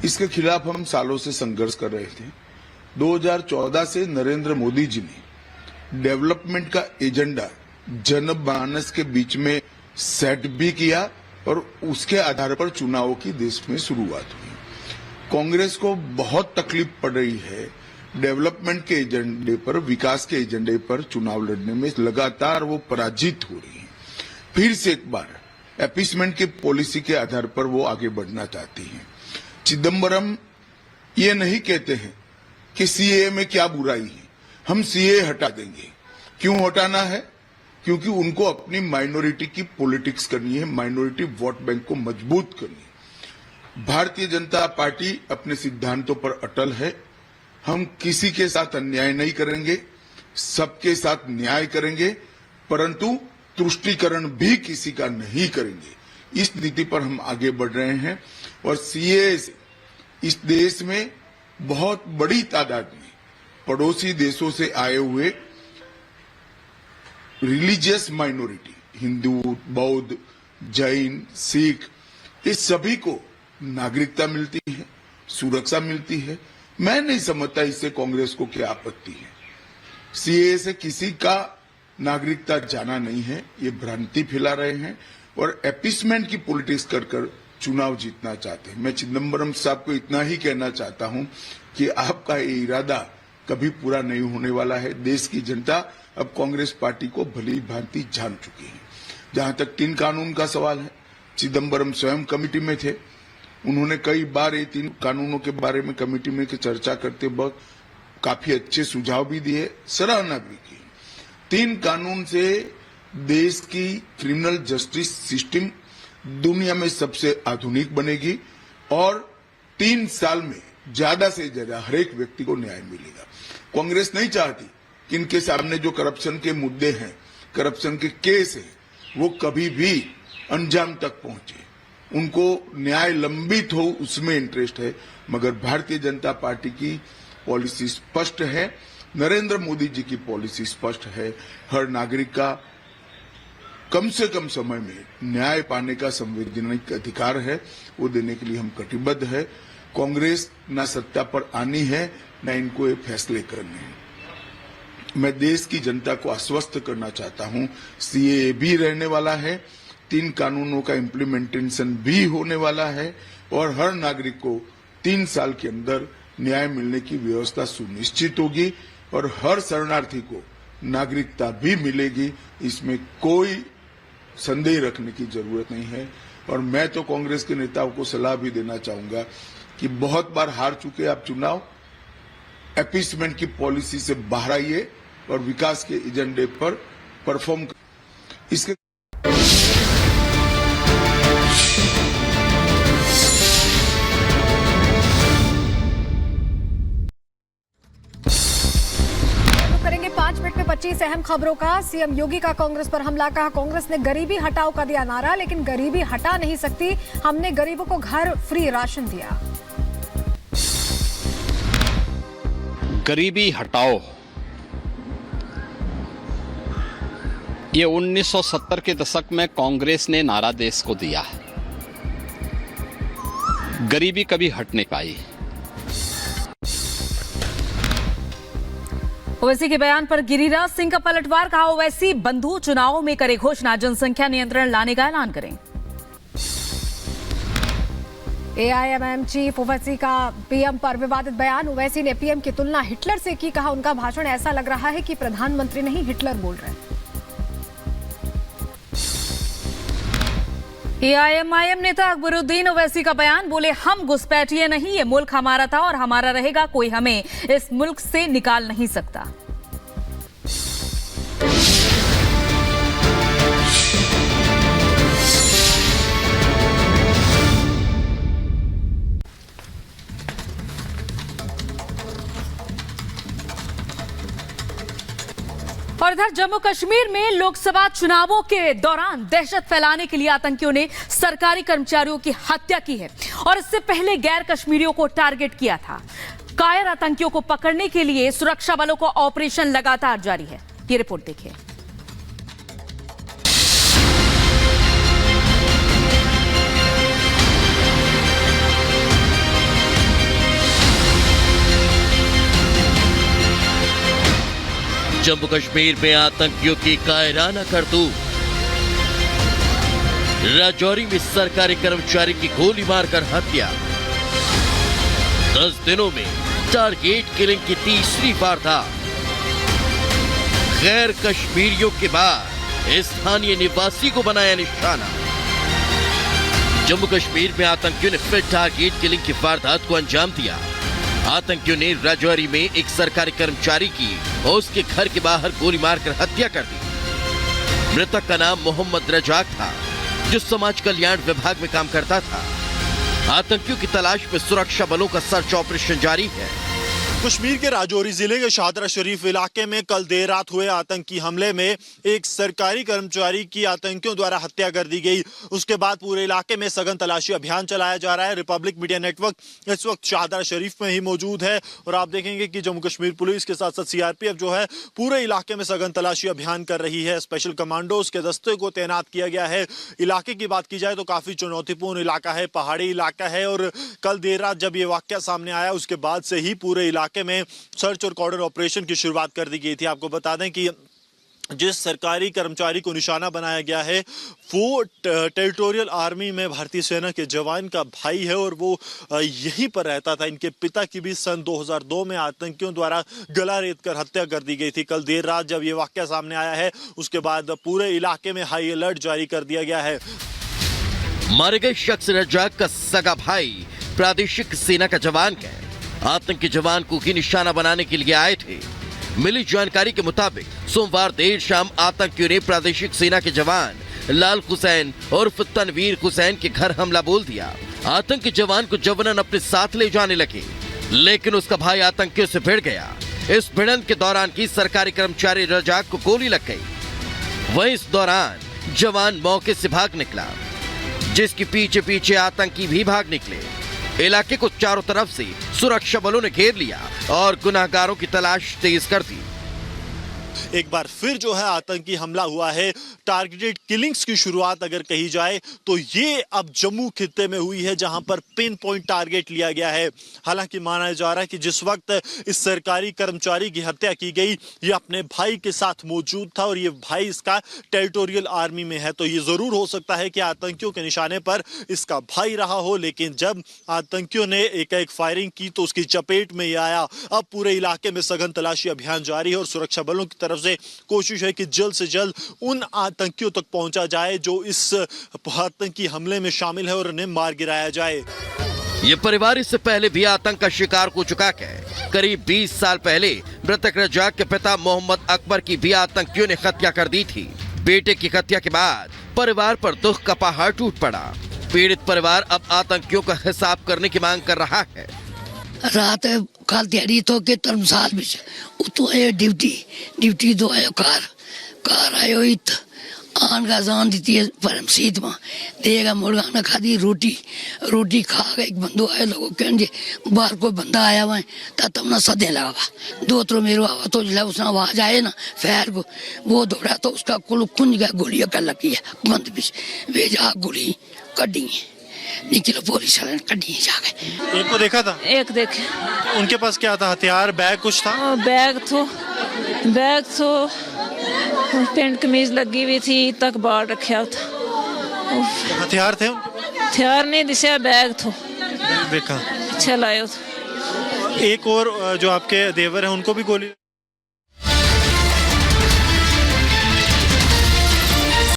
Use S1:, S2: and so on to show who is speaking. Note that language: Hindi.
S1: इसके खिलाफ हम सालों से संघर्ष कर रहे थे। 2014 से नरेंद्र मोदी जी ने डेवलपमेंट का एजेंडा जनमानस के बीच में सेट भी किया और उसके आधार पर चुनावों की देश में शुरुआत हुई। कांग्रेस को बहुत तकलीफ पड़ रही है डेवलपमेंट के एजेंडे पर, विकास के एजेंडे पर चुनाव लड़ने में। लगातार वो पराजित हो रही है। फिर से एक बार अपीसमेंट की पॉलिसी के आधार पर वो आगे बढ़ना चाहती हैं। चिदम्बरम ये नहीं कहते हैं कि सीए में क्या बुराई है, हम सीए हटा देंगे। क्यों हटाना है? क्योंकि उनको अपनी माइनॉरिटी की पॉलिटिक्स करनी है, माइनॉरिटी वोट बैंक को मजबूत करनी है। भारतीय जनता पार्टी अपने सिद्धांतों पर अटल है। हम किसी के साथ अन्याय नहीं करेंगे, सबके साथ न्याय करेंगे, परंतु तुष्टीकरण भी किसी का नहीं करेंगे। इस नीति पर हम आगे बढ़ रहे हैं और सीए से इस देश में बहुत बड़ी तादाद में पड़ोसी देशों से आए हुए रिलीजियस माइनॉरिटी, हिंदू, बौद्ध, जैन, सिख, इस सभी को नागरिकता मिलती है, सुरक्षा मिलती है। मैं नहीं समझता इससे कांग्रेस को क्या आपत्ति है। सीए से किसी का नागरिकता जाना नहीं है, ये भ्रांति फैला रहे हैं और अपीसमेंट की पॉलिटिक्स कर कर चुनाव जीतना चाहते हैं। मैं चिदम्बरम साहब को इतना ही कहना चाहता हूं कि आपका ये इरादा कभी पूरा नहीं होने वाला है। देश की जनता अब कांग्रेस पार्टी को भली भांति जान चुकी है। जहां तक 3 कानून का सवाल है, चिदम्बरम स्वयं कमेटी में थे। उन्होंने कई बार ये 3 कानूनों के बारे में कमेटी में चर्चा करते वक्त काफी अच्छे सुझाव भी दिए, सराहना भी की। 3 कानून से देश की क्रिमिनल जस्टिस सिस्टम दुनिया में सबसे आधुनिक बनेगी और 3 साल में ज्यादा से ज्यादा हर एक व्यक्ति को न्याय मिलेगा। कांग्रेस नहीं चाहती कि इनके सामने जो करप्शन के मुद्दे हैं, करप्शन के केस हैं, वो कभी भी अंजाम तक पहुंचे। उनको न्याय लंबित हो, उसमें इंटरेस्ट है। मगर भारतीय जनता पार्टी की पॉलिसी स्पष्ट है, नरेंद्र मोदी जी की पॉलिसी स्पष्ट है। हर नागरिक का कम से कम समय में न्याय पाने का संवैधानिक अधिकार है, वो देने के लिए हम कटिबद्ध है। कांग्रेस न सत्ता पर आनी है, न इनको ये फैसले करने हैं। मैं देश की जनता को आश्वस्त करना चाहता हूं, सीए भी रहने वाला है, 3 कानूनों का इम्प्लीमेंटेशन भी होने वाला है और हर नागरिक को 3 साल के अंदर न्याय मिलने की व्यवस्था सुनिश्चित होगी और हर शरणार्थी को नागरिकता भी मिलेगी। इसमें कोई संदेह रखने की जरूरत नहीं है। और मैं तो कांग्रेस के नेताओं को सलाह भी देना चाहूंगा कि बहुत बार हार चुके आप चुनाव, अपीसमेंट की पॉलिसी से बाहर आइए और विकास के एजेंडे पर परफॉर्म इसके
S2: करेंगे 5 मिनट में 25 अहम खबरों का। सीएम योगी का कांग्रेस पर हमला, कहा कांग्रेस ने गरीबी हटाओ का दिया नारा, लेकिन गरीबी हटा नहीं सकती। हमने गरीबों को घर फ्री राशन दिया।
S3: गरीबी हटाओ, ये 1970 के दशक में कांग्रेस ने नारा देश को दिया है। गरीबी कभी हट नहीं पाई।
S4: ओवैसी के बयान पर गिरिराज सिंह का पलटवार, कहा ओवैसी बंधु चुनावों में करे घोषणा, जनसंख्या नियंत्रण लाने का ऐलान करें।
S2: एआईएमआईएम चीफ ओवैसी का पीएम पर विवादित बयान, ओवैसी ने पीएम की तुलना हिटलर से की, कहा उनका भाषण ऐसा लग रहा है कि प्रधानमंत्री नहीं हिटलर बोल रहे हैं।
S4: एआईएमआईएम नेता अकबरुद्दीन ओवैसी का बयान, बोले हम घुसपैठिए नहीं, ये मुल्क हमारा था और हमारा रहेगा, कोई हमें इस मुल्क से निकाल नहीं सकता। और इधर जम्मू कश्मीर में लोकसभा चुनावों के दौरान दहशत फैलाने के लिए आतंकियों ने सरकारी कर्मचारियों की हत्या की है और इससे पहले गैर कश्मीरियों को टारगेट किया था। कायर आतंकियों को पकड़ने के लिए सुरक्षा बलों का ऑपरेशन लगातार जारी है। ये रिपोर्ट देखिए।
S5: जम्मू कश्मीर में आतंकियों की कायराना करतूत। राजौरी में सरकारी कर्मचारी की गोली मारकर हत्या। 10 दिनों में टारगेट किलिंग की तीसरी वारदात। गैर कश्मीरियों के बाद स्थानीय निवासी को बनाया निशाना। जम्मू कश्मीर में आतंकियों ने फिर टारगेट किलिंग की वारदात को अंजाम दिया। आतंकियों ने राजौरी में एक सरकारी कर्मचारी की और उसके घर के बाहर गोली मारकर हत्या कर दी। मृतक का नाम मोहम्मद रजाक था, जो समाज कल्याण विभाग में काम करता था। आतंकियों की तलाश में सुरक्षा बलों का सर्च ऑपरेशन जारी है।
S6: कश्मीर के राजौरी जिले के शाहदरा शरीफ इलाके में कल देर रात हुए आतंकी हमले में एक सरकारी कर्मचारी की आतंकियों द्वारा हत्या कर दी गई। उसके बाद पूरे इलाके में सघन तलाशी अभियान चलाया जा रहा है। रिपब्लिक मीडिया नेटवर्क इस वक्त शाहदरा शरीफ में ही मौजूद है और आप देखेंगे कि जम्मू कश्मीर पुलिस के साथ साथ सीआरपीएफ जो है पूरे इलाके में सघन तलाशी अभियान कर रही है। स्पेशल कमांडोज के दस्ते को तैनात किया गया है। इलाके की बात की जाए तो काफी चुनौतीपूर्ण इलाका है, पहाड़ी इलाका है और कल देर रात जब ये वाकया सामने आया उसके बाद से ही पूरे इलाके में सर्च और कॉर्डर ऑपरेशन की शुरुआत कर दी गई थी। आपको बता दें कि जिस सरकारी कर्मचारी को निशाना बनाया गया है वो टेरिटोरियल आर्मी में भारतीय सेना के जवान का भाई है और वो यहीं पर रहता था। इनके पिता की भी सन 2002 में आतंकियों द्वारा गला रेत कर हत्या कर दी गई थी। कल देर रात जब ये वाकया सामने आया है उसके बाद पूरे इलाके में हाई अलर्ट जारी कर दिया गया है।
S5: मारे गए शख्स रजाक का सगा भाई प्रादेशिक सेना का जवान है। आतंकी जवान को ही निशाना बनाने के लिए आए थे। मिली जानकारी के मुताबिक सोमवार देर शाम आतंकियों ने प्रादेशिक सेना के जवान लाल हुसैन और तनवीर हुसैन के घर हमला बोल दिया। आतंकी जवान को जबरन अपने साथ ले जाने लगे, लेकिन उसका भाई आतंकियों से भिड़ गया। इस भिड़ंत के दौरान की सरकारी कर्मचारी रजाक को गोली लग गई। वहीं इस दौरान जवान मौके से भाग निकला, जिसके पीछे पीछे आतंकी भी भाग निकले। इलाके को चारों तरफ से सुरक्षा बलों ने घेर लिया और गुनाहगारों की तलाश तेज कर दी।
S6: एक बार फिर जो है आतंकी हमला हुआ है। टारगेटेड किलिंग्स की शुरुआत अगर कही जाए तो ये अब जम्मू खित्ते में हुई है जहां पर पिन पॉइंट टारगेट लिया गया है। हालांकि माना जा रहा है कि जिस वक्त इस सरकारी कर्मचारी की हत्या की गई ये अपने भाई के साथ मौजूद था और ये भाई इसका टेरिटोरियल आर्मी में है, तो ये जरूर हो सकता है कि आतंकियों के निशाने पर इसका भाई रहा हो। लेकिन जब आतंकियों ने एक फायरिंग की तो उसकी चपेट में ये आया। अब पूरे इलाके में सघन तलाशी अभियान जारी है और सुरक्षा बलों की तरफ से कोशिश है कि जल्द से जल्द उन आतंकियों तक पहुंचा जाए जो इस आतंकी हमले में शामिल है और उन्हें मार गिराया जाए।
S5: ये परिवार इससे पहले भी आतंक का शिकार हो चुका है। करीब 20 साल पहले मृतक रजाक के पिता मोहम्मद अकबर की भी आतंकियों ने हत्या कर दी थी। बेटे की हत्या के बाद परिवार पर दुख का पहाड़ टूट पड़ा। पीड़ित परिवार अब आतंकियों का हिसाब करने की मांग कर रहा है।
S7: रात कल दिहाड़ी तो के धर्मशाल विच उतो आए ड्यूटी तो आयो कार आयो इत आन का जान दी है परम सीध में देगा मुर्गा खादी रोटी खा के एक बंदो आए लोगों कहेंगे बाहर कोई बंदा आया हुआ है तब ना सदे लगा दो तो मेरे आवा तो जिला उसने आवाज आए ना फैर को वो दौड़ा तो उसका कुल कुंज गया गोलियां कर लगी है गंद बीच वे जा गोली कड़ी निकलो पुलिस वाले कड़ी जाके।
S6: एक को देखा था?
S8: एक देखे।
S6: उनके पास क्या था? हथियार, बैग कुछ था?
S8: बैग तो पेंट कमीज लगी हुई थी तक बाहर रखा था।
S6: हथियार थे?
S8: हथियार नहीं दिशा, बैग तो
S6: देखा।
S8: अच्छा लायो था।
S6: एक और जो आपके देवर है उनको भी गोली